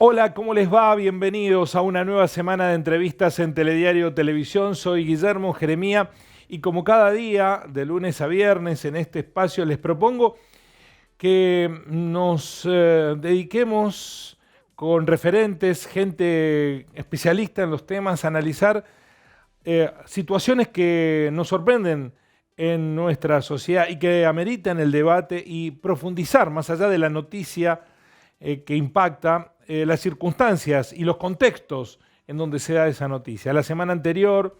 Hola, ¿cómo les va? Bienvenidos a una nueva semana de entrevistas en Telediario Televisión. Soy Guillermo Jeremía y como cada día, de lunes a viernes, en este espacio les propongo que nos dediquemos con referentes, gente especialista en los temas, a analizar situaciones que nos sorprenden en nuestra sociedad y que ameritan el debate y profundizar más allá de la noticia que impacta las circunstancias y los contextos en donde se da esa noticia. La semana anterior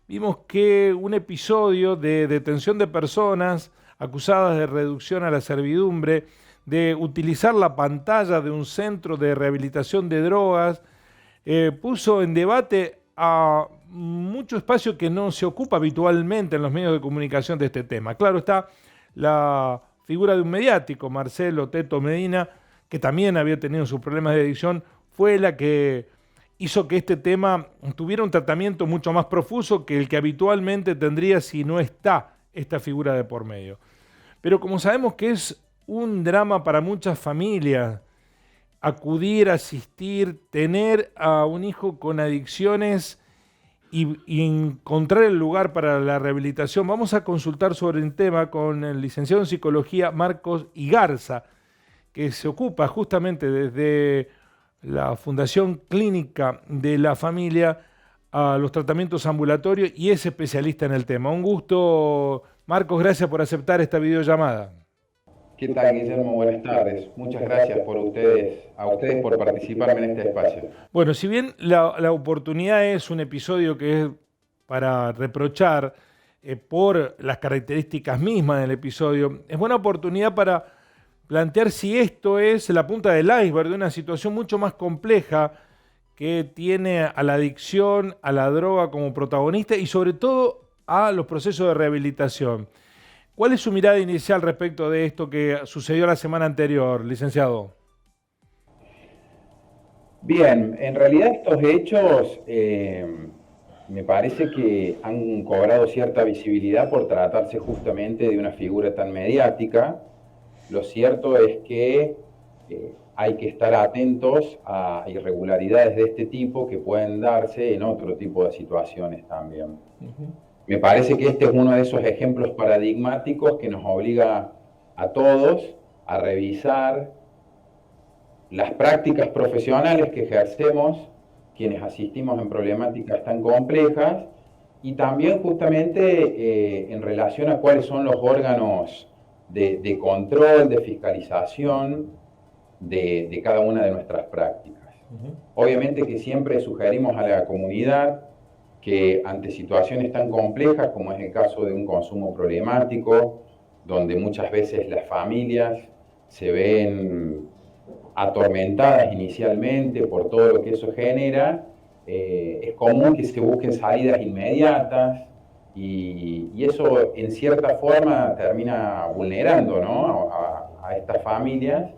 vimos que un episodio de detención de personas acusadas de reducción a la servidumbre, de utilizar la pantalla de un centro de rehabilitación de drogas, puso en debate a mucho espacio que no se ocupa habitualmente en los medios de comunicación de este tema. Claro está la figura de un mediático, Marcelo Teto Medina, que también había tenido sus problemas de adicción, fue la que hizo que este tema tuviera un tratamiento mucho más profuso que el que habitualmente tendría si no está esta figura de por medio. Pero como sabemos que es un drama para muchas familias, acudir, asistir, tener a un hijo con adicciones y encontrar el lugar para la rehabilitación, vamos a consultar sobre el tema con el licenciado en psicología Marcos Igarza, que se ocupa justamente desde la Fundación Clínica de la Familia a los tratamientos ambulatorios y es especialista en el tema. Un gusto, Marcos, gracias por aceptar esta videollamada. ¿Qué tal, Guillermo? Buenas tardes. Muchas gracias a ustedes por participarme en este espacio. Bueno, si bien la oportunidad es un episodio que es para reprochar por las características mismas del episodio, es buena oportunidad para plantear si esto es la punta del iceberg de una situación mucho más compleja que tiene a la adicción, a la droga como protagonista y sobre todo a los procesos de rehabilitación. ¿Cuál es su mirada inicial respecto de esto que sucedió la semana anterior, licenciado? Bien, en realidad estos hechos me parece que han cobrado cierta visibilidad por tratarse justamente de una figura tan mediática. Lo cierto es que hay que estar atentos a irregularidades de este tipo que pueden darse en otro tipo de situaciones también. Me parece que este es uno de esos ejemplos paradigmáticos que nos obliga a todos a revisar las prácticas profesionales que ejercemos quienes asistimos en problemáticas tan complejas y también justamente en relación a cuáles son los órganos de control, de fiscalización de cada una de nuestras prácticas. Obviamente que siempre sugerimos a la comunidad que ante situaciones tan complejas como es el caso de un consumo problemático, donde muchas veces las familias se ven atormentadas inicialmente por todo lo que eso genera, es común que se busquen salidas inmediatas y eso en cierta forma termina vulnerando, ¿no? a estas familias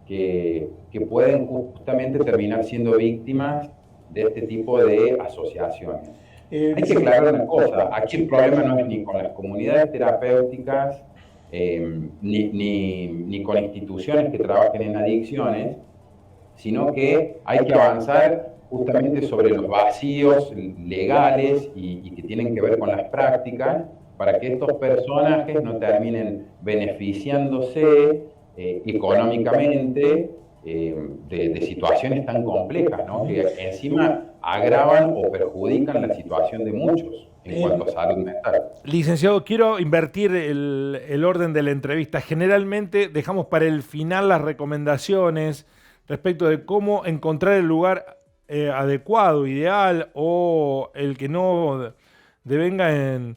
que pueden justamente terminar siendo víctimas de este tipo de asociaciones. Hay que aclarar una cosa, aquí el problema no es ni con las comunidades terapéuticas, ni con instituciones que trabajen en adicciones, sino que hay que avanzar justamente sobre los vacíos legales y que tienen que ver con las prácticas para que estos personajes no terminen beneficiándose económicamente de situaciones tan complejas, ¿no? Que encima agravan o perjudican la situación de muchos en cuanto a salud mental. Licenciado, quiero invertir el orden de la entrevista. Generalmente dejamos para el final las recomendaciones respecto de cómo encontrar el lugar adecuado, ideal o el que no devenga en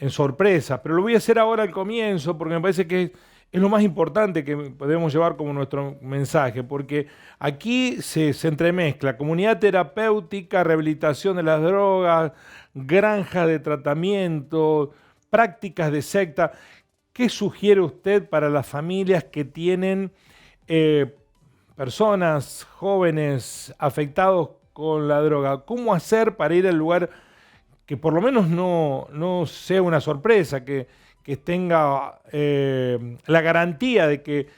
sorpresa. Pero lo voy a hacer ahora al comienzo porque me parece que es lo más importante que podemos llevar como nuestro mensaje, porque aquí se entremezcla comunidad terapéutica, rehabilitación de las drogas, granja de tratamiento, prácticas de secta. ¿Qué sugiere usted para las familias que tienen eh, personas jóvenes afectados con la droga? ¿Cómo hacer para ir al lugar que por lo menos no sea una sorpresa, que tenga la garantía de que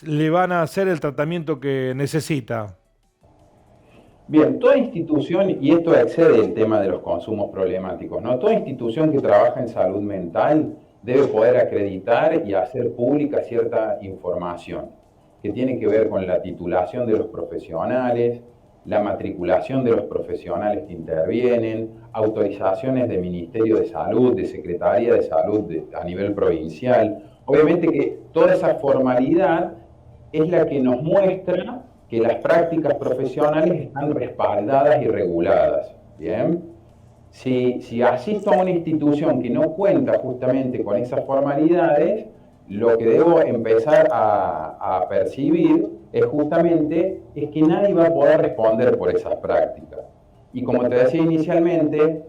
le van a hacer el tratamiento que necesita? Bien, toda institución, y esto excede el tema de los consumos problemáticos, ¿no? Toda institución que trabaja en salud mental debe poder acreditar y hacer pública cierta información que tiene que ver con la titulación de los profesionales, la matriculación de los profesionales que intervienen, autorizaciones de Ministerio de Salud, de Secretaría de Salud a nivel provincial. Obviamente que toda esa formalidad es la que nos muestra que las prácticas profesionales están respaldadas y reguladas. ¿Bien? Si asisto a una institución que no cuenta justamente con esas formalidades, lo que debo empezar a percibir es justamente es que nadie va a poder responder por esas prácticas. Y como te decía inicialmente,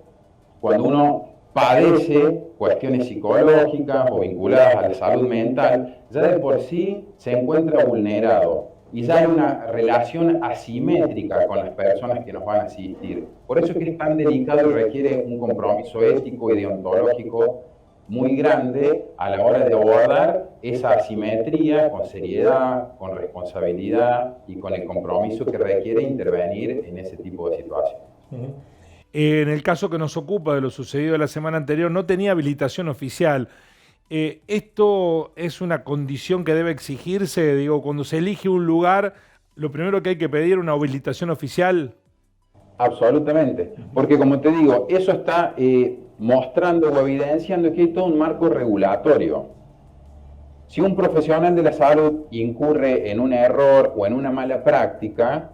cuando uno padece cuestiones psicológicas o vinculadas a la salud mental, ya de por sí se encuentra vulnerado y ya hay una relación asimétrica con las personas que nos van a asistir. Por eso es que es tan delicado y requiere un compromiso ético y deontológico muy grande a la hora de abordar esa asimetría con seriedad, con responsabilidad y con el compromiso que requiere intervenir en ese tipo de situaciones. En el caso que nos ocupa de lo sucedido la semana anterior, no tenía habilitación oficial. ¿Esto es una condición que debe exigirse? Digo, cuando se elige un lugar, lo primero que hay que pedir es una habilitación oficial. Absolutamente, porque como te digo, eso está mostrando o evidenciando que hay todo un marco regulatorio. Si un profesional de la salud incurre en un error o en una mala práctica,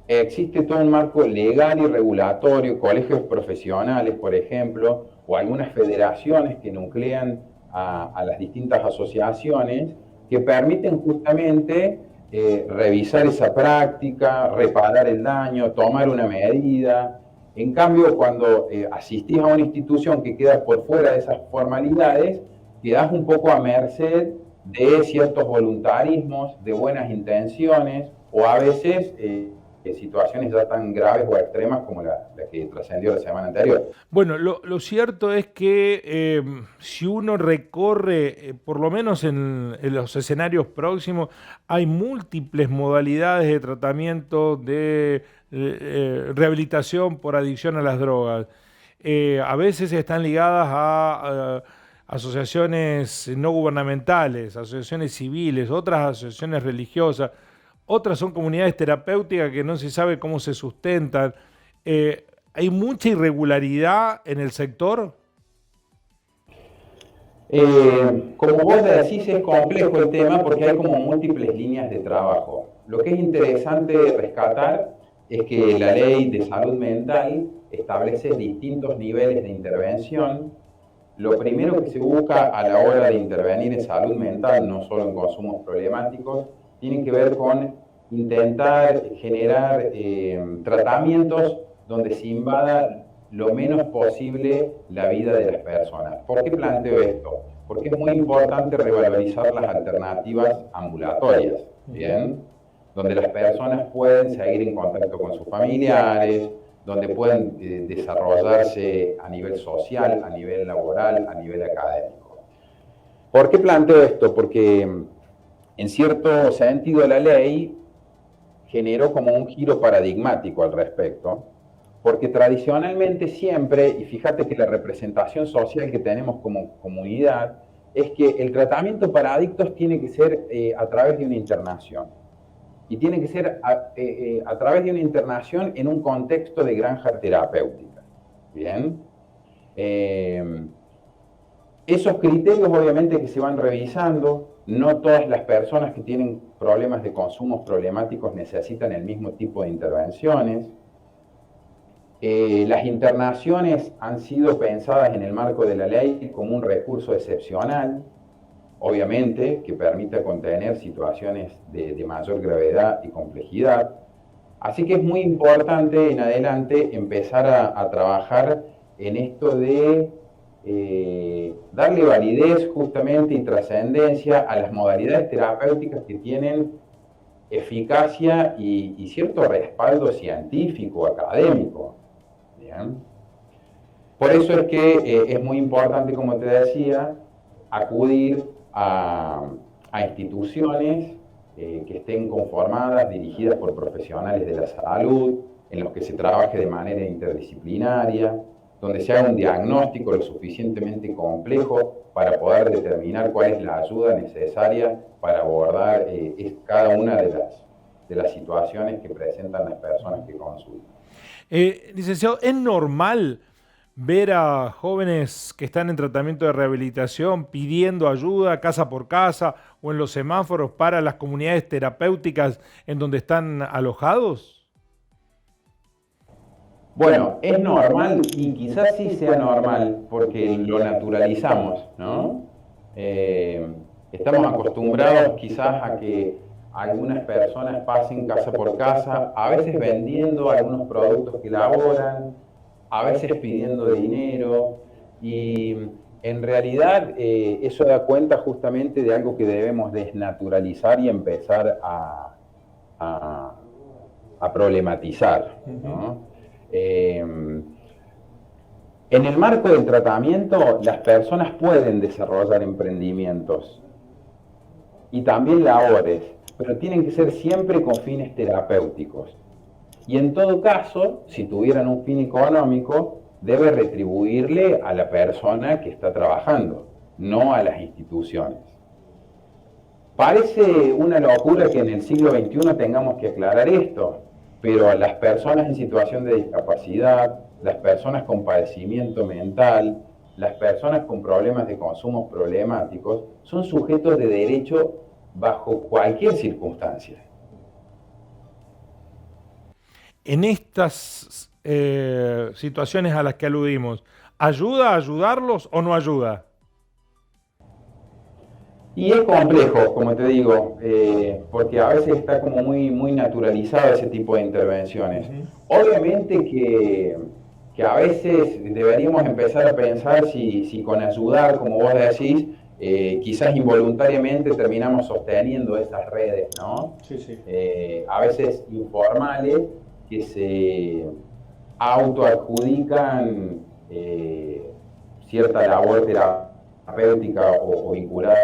existe todo un marco legal y regulatorio, colegios profesionales, por ejemplo, o algunas federaciones que nuclean a las distintas asociaciones que permiten justamente revisar esa práctica, reparar el daño, tomar una medida. En cambio, cuando asistís a una institución que queda por fuera de esas formalidades, quedás un poco a merced de ciertos voluntarismos, de buenas intenciones, o a veces situaciones ya tan graves o extremas como la que trascendió la semana anterior. Bueno, lo cierto es que si uno recorre, por lo menos en los escenarios próximos, hay múltiples modalidades de tratamiento de rehabilitación por adicción a las drogas. A veces están ligadas a asociaciones no gubernamentales, asociaciones civiles, otras asociaciones religiosas, otras son comunidades terapéuticas que no se sabe cómo se sustentan. ¿Hay mucha irregularidad en el sector? Como vos decís, es complejo el tema porque hay como múltiples líneas de trabajo. Lo que es interesante rescatar es que la ley de salud mental establece distintos niveles de intervención. Lo primero que se busca a la hora de intervenir en salud mental, no solo en consumos problemáticos, tiene que ver con intentar generar tratamientos donde se invada lo menos posible la vida de las personas. ¿Por qué planteo esto? Porque es muy importante revalorizar las alternativas ambulatorias, ¿bien? Donde las personas pueden seguir en contacto con sus familiares, donde pueden desarrollarse a nivel social, a nivel laboral, a nivel académico. ¿Por qué planteo esto? Porque en cierto sentido la ley generó como un giro paradigmático al respecto, porque tradicionalmente siempre, y fíjate que la representación social que tenemos como comunidad, es que el tratamiento para adictos tiene que ser a través de una internación. Y tiene que ser a través de una internación en un contexto de granja terapéutica. ¿Bien? Esos criterios obviamente que se van revisando, no todas las personas que tienen problemas de consumos problemáticos necesitan el mismo tipo de intervenciones. Las internaciones han sido pensadas en el marco de la ley como un recurso excepcional, obviamente, que permita contener situaciones de mayor gravedad y complejidad. Así que es muy importante en adelante empezar a trabajar en esto de darle validez justamente y trascendencia a las modalidades terapéuticas que tienen eficacia y cierto respaldo científico, académico. ¿Bien? Por eso es que es muy importante, como te decía, acudir a instituciones que estén conformadas, dirigidas por profesionales de la salud, en los que se trabaje de manera interdisciplinaria, donde se haga un diagnóstico lo suficientemente complejo para poder determinar cuál es la ayuda necesaria para abordar cada una de las situaciones que presentan las personas que consultan. Licenciado, ¿es normal ver a jóvenes que están en tratamiento de rehabilitación pidiendo ayuda casa por casa o en los semáforos para las comunidades terapéuticas en donde están alojados? Bueno, es normal y quizás sí sea normal porque lo naturalizamos, ¿no? Estamos acostumbrados quizás a que algunas personas pasen casa por casa, a veces vendiendo algunos productos que elaboran, a veces pidiendo dinero y en realidad eso da cuenta justamente de algo que debemos desnaturalizar y empezar a, a problematizar, ¿no? En el marco del tratamiento, las personas pueden desarrollar emprendimientos y también labores, pero tienen que ser siempre con fines terapéuticos. Y en todo caso, si tuvieran un fin económico, debe retribuirle a la persona que está trabajando, no a las instituciones. Parece una locura que en el siglo XXI tengamos que aclarar esto, pero las personas en situación de discapacidad, las personas con padecimiento mental, las personas con problemas de consumo problemáticos, son sujetos de derecho bajo cualquier circunstancia. En estas situaciones a las que aludimos, ¿ayuda a ayudarlos o no ayuda? Y es complejo, como te digo, porque a veces está como muy naturalizado ese tipo de intervenciones. Obviamente que a veces deberíamos empezar a pensar si con ayudar, como vos decís, quizás involuntariamente terminamos sosteniendo esas redes, ¿no? Sí, sí. A veces informales que se autoadjudican cierta labor terapéutica o vinculada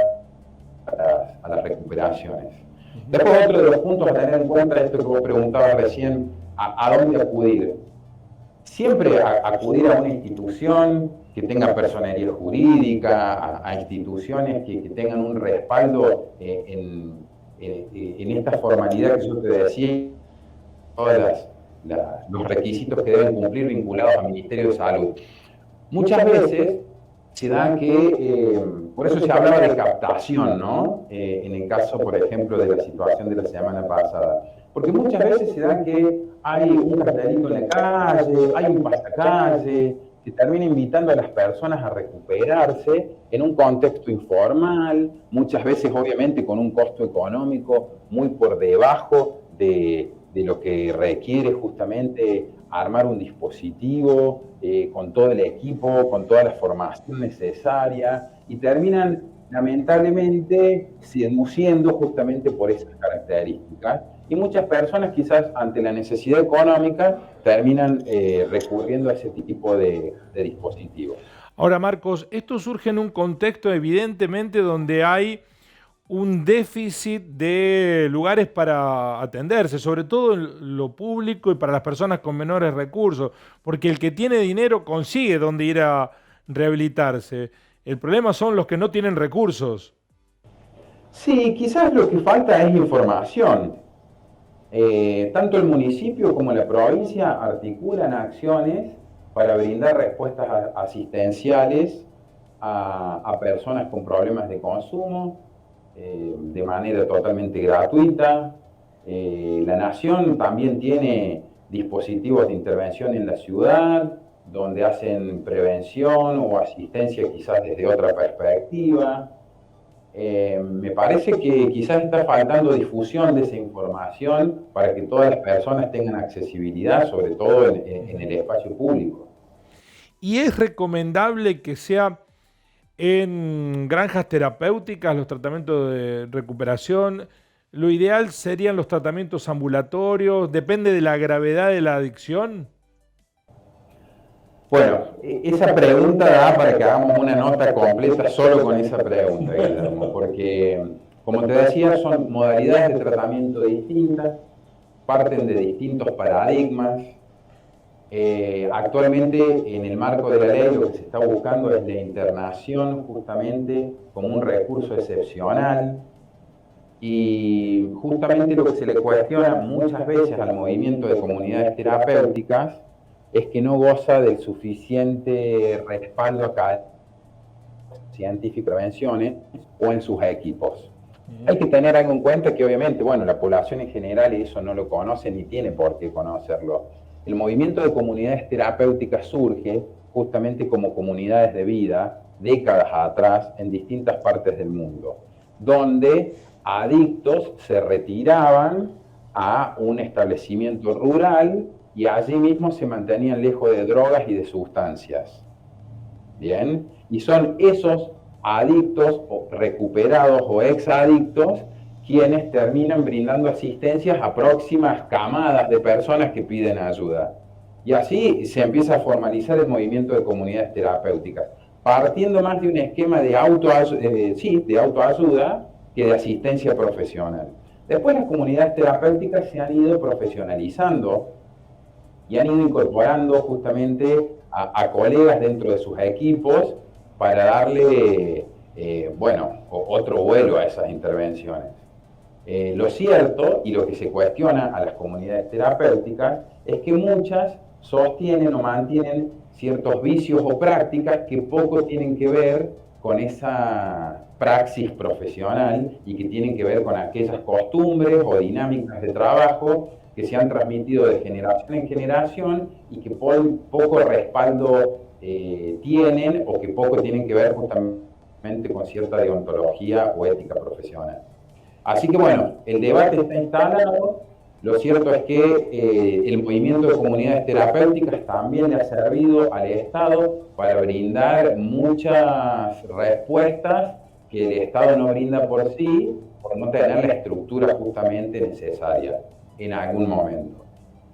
a las recuperaciones. Después otro de los puntos a tener en cuenta es esto que vos preguntabas recién, ¿a dónde acudir? Siempre acudir a una institución que tenga personería jurídica, a instituciones que tengan un respaldo en esta formalidad que yo te decía, todos los requisitos que deben cumplir vinculados al Ministerio de Salud. Muchas veces se dan que, por eso se hablaba de captación, ¿no? En el caso, por ejemplo, de la situación de la semana pasada. Porque muchas veces se dan que hay un cartelito en la calle, hay un pasacalle, que termina invitando a las personas a recuperarse en un contexto informal, muchas veces obviamente con un costo económico muy por debajo de lo que requiere justamente armar un dispositivo con todo el equipo, con toda la formación necesaria, y terminan lamentablemente seduciendo justamente por esas características. Y muchas personas quizás ante la necesidad económica terminan recurriendo a ese tipo de dispositivos. Ahora, Marcos, esto surge en un contexto evidentemente donde hay un déficit de lugares para atenderse, sobre todo en lo público y para las personas con menores recursos, porque el que tiene dinero consigue dónde ir a rehabilitarse. El problema son los que no tienen recursos. Sí, quizás lo que falta es información. Tanto el municipio como la provincia articulan acciones para brindar respuestas asistenciales a personas con problemas de consumo de manera totalmente gratuita. La Nación también tiene dispositivos de intervención en la ciudad, donde hacen prevención o asistencia quizás desde otra perspectiva. Me parece que quizás está faltando difusión de esa información para que todas las personas tengan accesibilidad, sobre todo en el espacio público. ¿Y es recomendable que sea en granjas terapéuticas los tratamientos de recuperación? ¿Lo ideal serían los tratamientos ambulatorios? ¿Depende de la gravedad de la adicción? Bueno, esa pregunta da para que hagamos una nota completa solo con esa pregunta, Guillermo, porque Como te decía, son modalidades de tratamiento distintas, parten de distintos paradigmas. Actualmente, en el marco de la ley, lo que se está buscando es la internación justamente como un recurso excepcional, y justamente lo que se le cuestiona muchas veces al movimiento de comunidades terapéuticas es que no goza del suficiente respaldo académico, científico, prevenciones o en sus equipos. Hay que tener algo en cuenta que obviamente, bueno, la población en general eso no lo conoce ni tiene por qué conocerlo. El movimiento de comunidades terapéuticas surge justamente como comunidades de vida, décadas atrás, en distintas partes del mundo, donde adictos se retiraban a un establecimiento rural y allí mismo se mantenían lejos de drogas y de sustancias. Bien, y son esos adictos o recuperados o exadictos quienes terminan brindando asistencias a próximas camadas de personas que piden ayuda. Y así se empieza a formalizar el movimiento de comunidades terapéuticas, partiendo más de un esquema de autoayuda que de asistencia profesional. Después las comunidades terapéuticas se han ido profesionalizando y han ido incorporando justamente a colegas dentro de sus equipos para darle, otro vuelo a esas intervenciones. Lo cierto y lo que se cuestiona a las comunidades terapéuticas es que muchas sostienen o mantienen ciertos vicios o prácticas que poco tienen que ver con esa praxis profesional y que tienen que ver con aquellas costumbres o dinámicas de trabajo que se han transmitido de generación en generación y que poco respaldo tienen o que poco tienen que ver justamente con cierta deontología o ética profesional. Así que bueno, el debate está instalado. Lo cierto es que el movimiento de comunidades terapéuticas también le ha servido al Estado para brindar muchas respuestas que el Estado no brinda por sí, por no tener la estructura justamente necesaria en algún momento.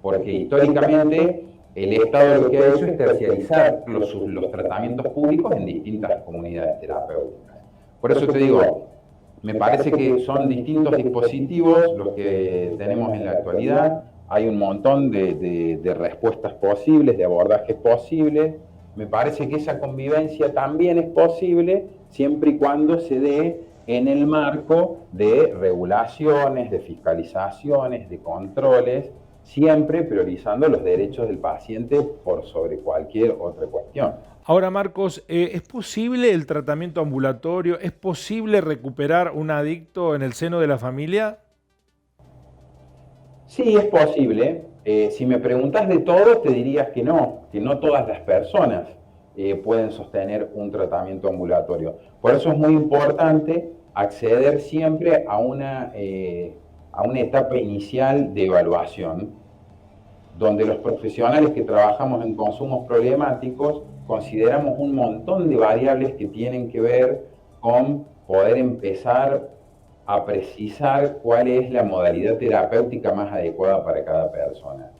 Porque históricamente el Estado lo que ha hecho es terciarizar los tratamientos públicos en distintas comunidades terapéuticas. Por eso te digo, me parece que son distintos dispositivos los que tenemos en la actualidad. Hay un montón de respuestas posibles, de abordajes posibles. Me parece que esa convivencia también es posible siempre y cuando se dé en el marco de regulaciones, de fiscalizaciones, de controles, siempre priorizando los derechos del paciente por sobre cualquier otra cuestión. Ahora, Marcos, ¿es posible el tratamiento ambulatorio? ¿Es posible recuperar un adicto en el seno de la familia? Sí, es posible. Si me preguntas de todo, te dirías que no todas las personas pueden sostener un tratamiento ambulatorio. Por eso es muy importante acceder siempre a una etapa inicial de evaluación, donde los profesionales que trabajamos en consumos problemáticos consideramos un montón de variables que tienen que ver con poder empezar a precisar cuál es la modalidad terapéutica más adecuada para cada persona.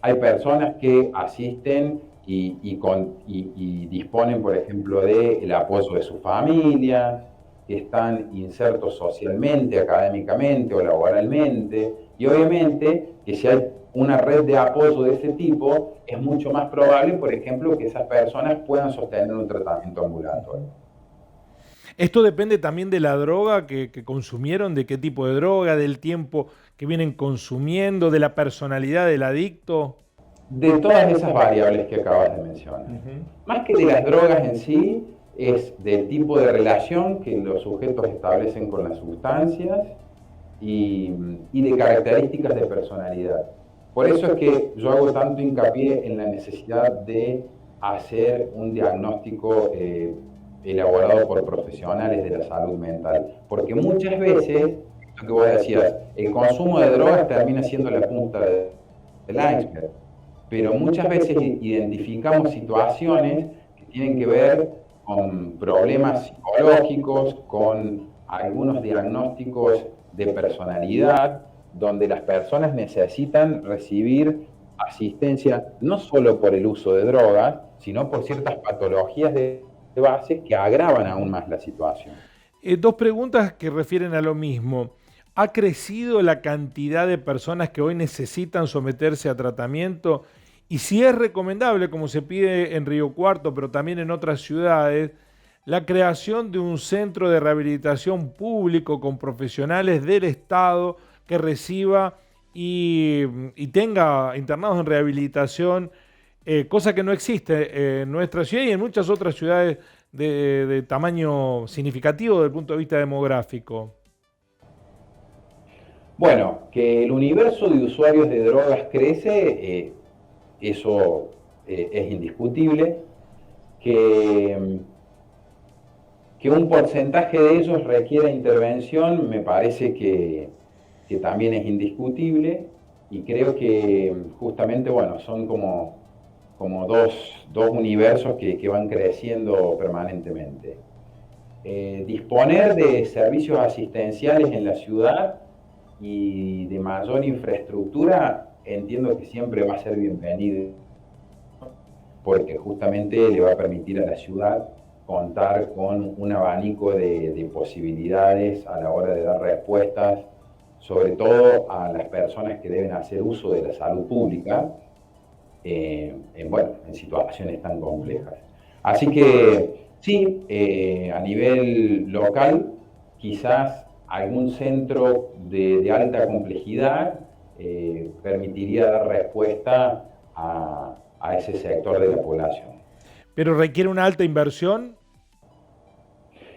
Hay personas que asisten y disponen, por ejemplo, del apoyo de su familia, que están insertos socialmente, académicamente o laboralmente, y obviamente que si hay una red de apoyo de ese tipo, es mucho más probable, por ejemplo, que esas personas puedan sostener un tratamiento ambulatorio. Esto depende también de la droga que consumieron, de qué tipo de droga, del tiempo que vienen consumiendo, de la personalidad del adicto. De todas esas variables que acabas de mencionar. Más que de las drogas en sí, es del tipo de relación que los sujetos establecen con las sustancias y de características de personalidad. Por eso es que yo hago tanto hincapié en la necesidad de hacer un diagnóstico elaborado por profesionales de la salud mental. Porque muchas veces, lo que vos decías, el consumo de drogas termina siendo la punta del iceberg. Pero muchas veces identificamos situaciones que tienen que ver con problemas psicológicos, con algunos diagnósticos de personalidad, donde las personas necesitan recibir asistencia no solo por el uso de drogas, sino por ciertas patologías de base que agravan aún más la situación. Dos preguntas que refieren a lo mismo. ¿Ha crecido la cantidad de personas que hoy necesitan someterse a tratamiento? Y si es recomendable, como se pide en Río Cuarto, pero también en otras ciudades, la creación de un centro de rehabilitación público con profesionales del Estado que reciba y tenga internados en rehabilitación, cosa que no existe en nuestra ciudad y en muchas otras ciudades de tamaño significativo desde el punto de vista demográfico. Bueno, que el universo de usuarios de drogas crece, eso es indiscutible. Que, que un porcentaje de ellos requiera intervención me parece que también es indiscutible y creo que justamente, bueno, son como dos universos que van creciendo permanentemente. Disponer de servicios asistenciales en la ciudad y de mayor infraestructura, entiendo que siempre va a ser bienvenido, porque justamente le va a permitir a la ciudad contar con un abanico de posibilidades a la hora de dar respuestas, sobre todo a las personas que deben hacer uso de la salud pública, en situaciones tan complejas. Así que sí, a nivel local, quizás algún centro de alta complejidad permitiría dar respuesta a ese sector de la población. ¿Pero requiere una alta inversión?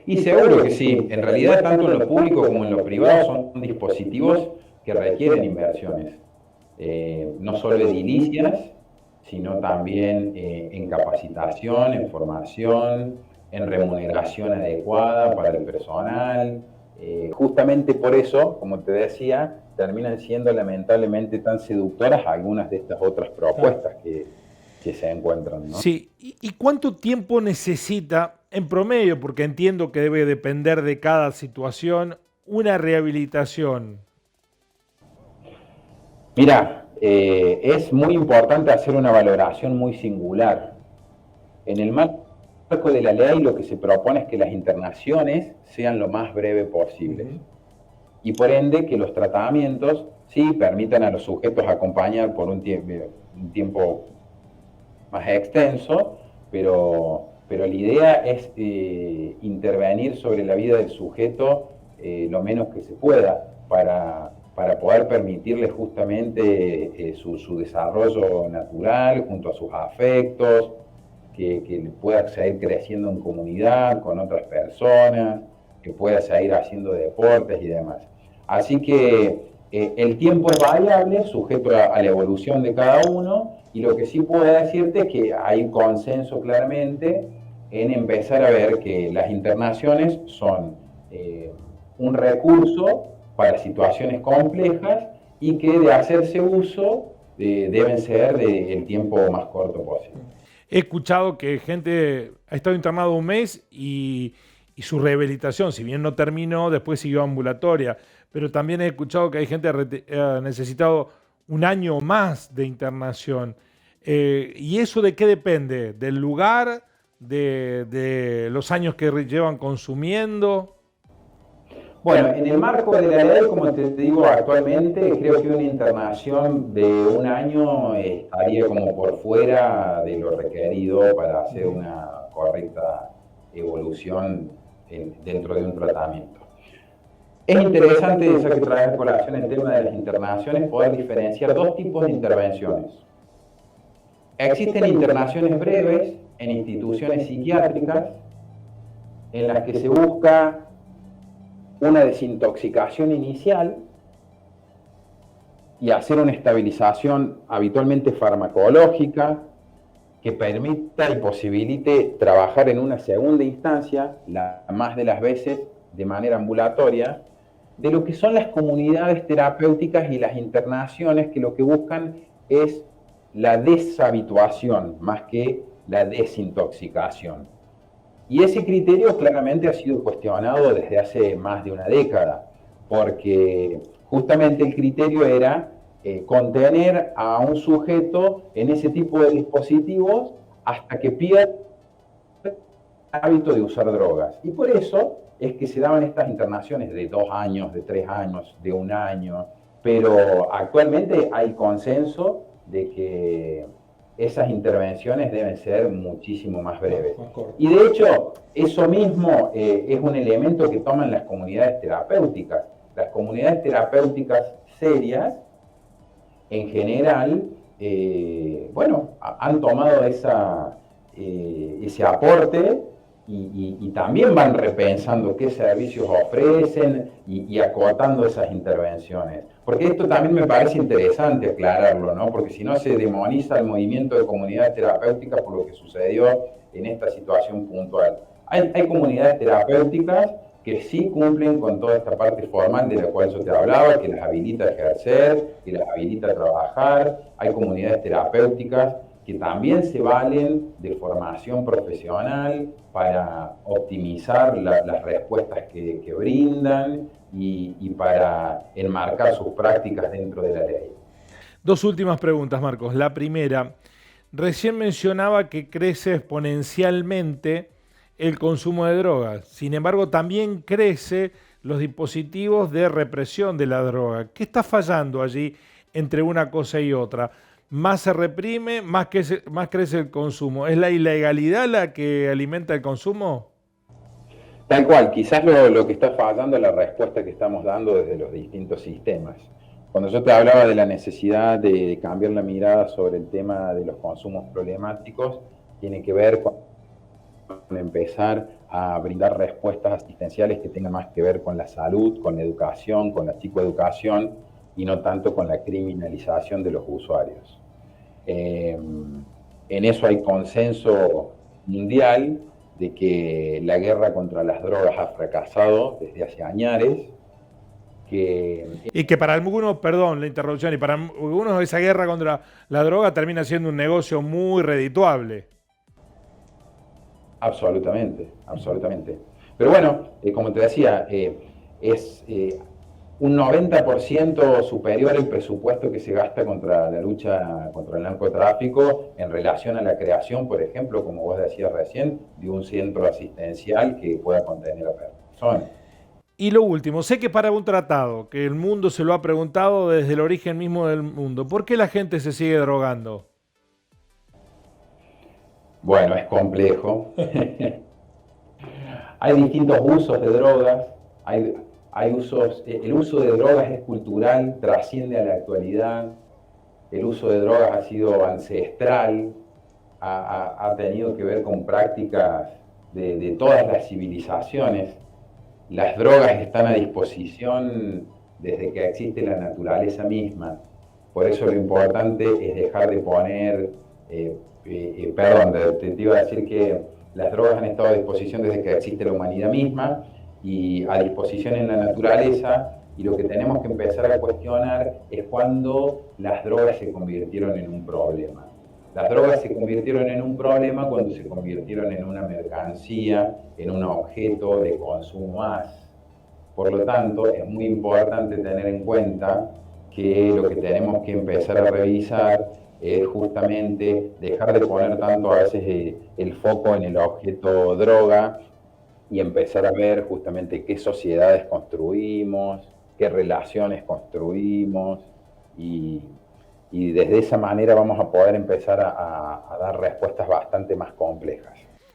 Y seguro que sí, en realidad tanto en lo público como en lo privado son dispositivos que requieren inversiones, no solo edilicias, sino también en capacitación, en formación, en remuneración adecuada para el personal. Justamente por eso, como te decía, terminan siendo lamentablemente tan seductoras algunas de estas otras propuestas que se encuentran, ¿no? Sí. ¿Y cuánto tiempo necesita en promedio, porque entiendo que debe depender de cada situación, una rehabilitación? Mira, es muy importante hacer una valoración muy singular. En el marco de la ley lo que se propone es que las internaciones sean lo más breve posibles. Y por ende que los tratamientos sí permitan a los sujetos acompañar por un tiempo más extenso, pero la idea es intervenir sobre la vida del sujeto lo menos que se pueda para poder permitirle justamente su desarrollo natural junto a sus afectos, que pueda seguir creciendo en comunidad con otras personas, que pueda seguir haciendo deportes y demás. Así que el tiempo es variable, sujeto a la evolución de cada uno, y lo que sí puedo decirte es que hay un consenso claramente en empezar a ver que las internaciones son un recurso para situaciones complejas y que de hacerse uso deben ser del tiempo más corto posible. He escuchado que gente ha estado internado un mes y su rehabilitación, si bien no terminó, después siguió ambulatoria. Pero también he escuchado que hay gente que ha necesitado un año más de internación. ¿Y eso de qué depende? ¿Del lugar? ¿De los años que llevan consumiendo? Bueno, en el marco de la ley, como te digo actualmente, creo que una internación de un año estaría como por fuera de lo requerido para hacer una correcta evolución dentro de un tratamiento. Es interesante, ya que traes a colación el tema de las internaciones, poder diferenciar dos tipos de intervenciones. Existen internaciones breves en instituciones psiquiátricas en las que se busca una desintoxicación inicial y hacer una estabilización habitualmente farmacológica que permita y posibilite trabajar en una segunda instancia, la más de las veces de manera ambulatoria, de lo que son las comunidades terapéuticas y las internaciones que lo que buscan es la deshabituación más que la desintoxicación. Y ese criterio claramente ha sido cuestionado desde hace más de una década, porque justamente el criterio era contener a un sujeto en ese tipo de dispositivos hasta que pierda hábito de usar drogas. Y por eso es que se daban estas internaciones de 2 años, de 3 años, de 1 año, pero actualmente hay consenso de que esas intervenciones deben ser muchísimo más breves. Y de hecho, eso mismo es un elemento que toman las comunidades terapéuticas. Las comunidades terapéuticas serias, en general, han tomado ese aporte y también van repensando qué servicios ofrecen y acotando esas intervenciones. Porque esto también me parece interesante aclararlo, ¿no? Porque si no se demoniza el movimiento de comunidades terapéuticas por lo que sucedió en esta situación puntual. Hay comunidades terapéuticas que sí cumplen con toda esta parte formal de la cual yo te hablaba, que las habilita a ejercer, que las habilita a trabajar. Hay comunidades terapéuticas que también se valen de formación profesional para optimizar las respuestas que brindan y para enmarcar sus prácticas dentro de la ley. Dos últimas preguntas, Marcos. La primera, recién mencionaba que crece exponencialmente el consumo de drogas. Sin embargo, también crece los dispositivos de represión de la droga. ¿Qué está fallando allí entre una cosa y otra? Más se reprime, más crece el consumo. ¿Es la ilegalidad la que alimenta el consumo? Tal cual, quizás lo que está fallando es la respuesta que estamos dando desde los distintos sistemas. Cuando yo te hablaba de la necesidad de cambiar la mirada sobre el tema de los consumos problemáticos, tiene que ver con empezar a brindar respuestas asistenciales que tengan más que ver con la salud, con la educación, con la psicoeducación y no tanto con la criminalización de los usuarios. En eso hay consenso mundial de que la guerra contra las drogas ha fracasado desde hace años. Y que para algunos, perdón la interrupción, y para algunos esa guerra contra la droga termina siendo un negocio muy redituable. Absolutamente, absolutamente. Pero bueno, como te decía, es un 90% superior el presupuesto que se gasta contra la lucha contra el narcotráfico en relación a la creación, por ejemplo, como vos decías recién, de un centro asistencial que pueda contener a personas. Y lo último, sé que para un tratado, que el mundo se lo ha preguntado desde el origen mismo del mundo, ¿por qué la gente se sigue drogando? Bueno, es complejo. Hay distintos usos de drogas, hay usos, el uso de drogas es cultural, trasciende a la actualidad, el uso de drogas ha sido ancestral, ha tenido que ver con prácticas de todas las civilizaciones. Las drogas están a disposición desde que existe la naturaleza misma. Por eso lo importante es dejar de poner, te iba a decir que las drogas han estado a disposición desde que existe la humanidad misma y a disposición en la naturaleza, y lo que tenemos que empezar a cuestionar es cuando las drogas se convirtieron en un problema. Las drogas se convirtieron en un problema cuando se convirtieron en una mercancía, en un objeto de consumo más. Por lo tanto, es muy importante tener en cuenta que lo que tenemos que empezar a revisar es justamente dejar de poner tanto a veces el foco en el objeto droga y empezar a ver justamente qué sociedades construimos, qué relaciones construimos y desde esa manera vamos a poder empezar a dar respuestas bastante más complejas.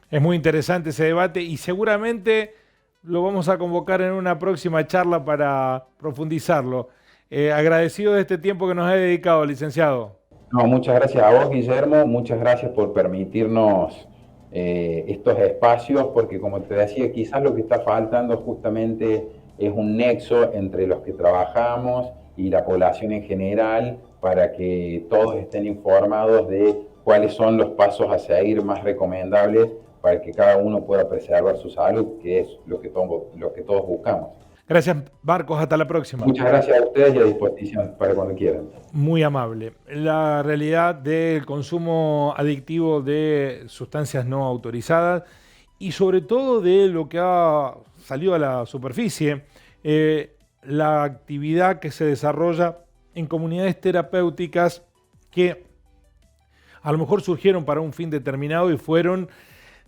Es muy interesante ese debate y seguramente lo vamos a convocar en una próxima charla para profundizarlo. Agradecido de este tiempo que nos ha dedicado, licenciado. No, muchas gracias a vos, Guillermo, muchas gracias por permitirnos estos espacios, porque como te decía, quizás lo que está faltando justamente es un nexo entre los que trabajamos y la población en general, para que todos estén informados de cuáles son los pasos a seguir más recomendables para que cada uno pueda preservar su salud, que es lo que todos buscamos. Gracias, Marcos. Hasta la próxima. Muchas gracias a ustedes y a disposición para cuando quieran. Muy amable. La realidad del consumo adictivo de sustancias no autorizadas y sobre todo de lo que ha salido a la superficie, la actividad que se desarrolla en comunidades terapéuticas que a lo mejor surgieron para un fin determinado y fueron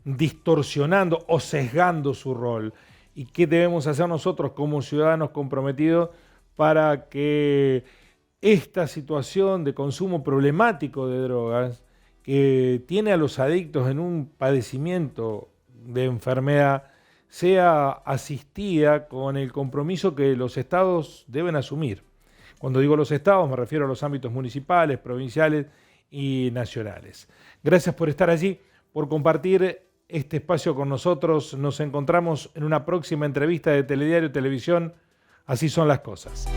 distorsionando o sesgando su rol. ¿Y qué debemos hacer nosotros como ciudadanos comprometidos para que esta situación de consumo problemático de drogas, que tiene a los adictos en un padecimiento de enfermedad, sea asistida con el compromiso que los estados deben asumir? Cuando digo los estados me refiero a los ámbitos municipales, provinciales y nacionales. Gracias por estar allí, por compartir este espacio con nosotros. Nos encontramos en una próxima entrevista de Telediario Televisión. Así son las cosas.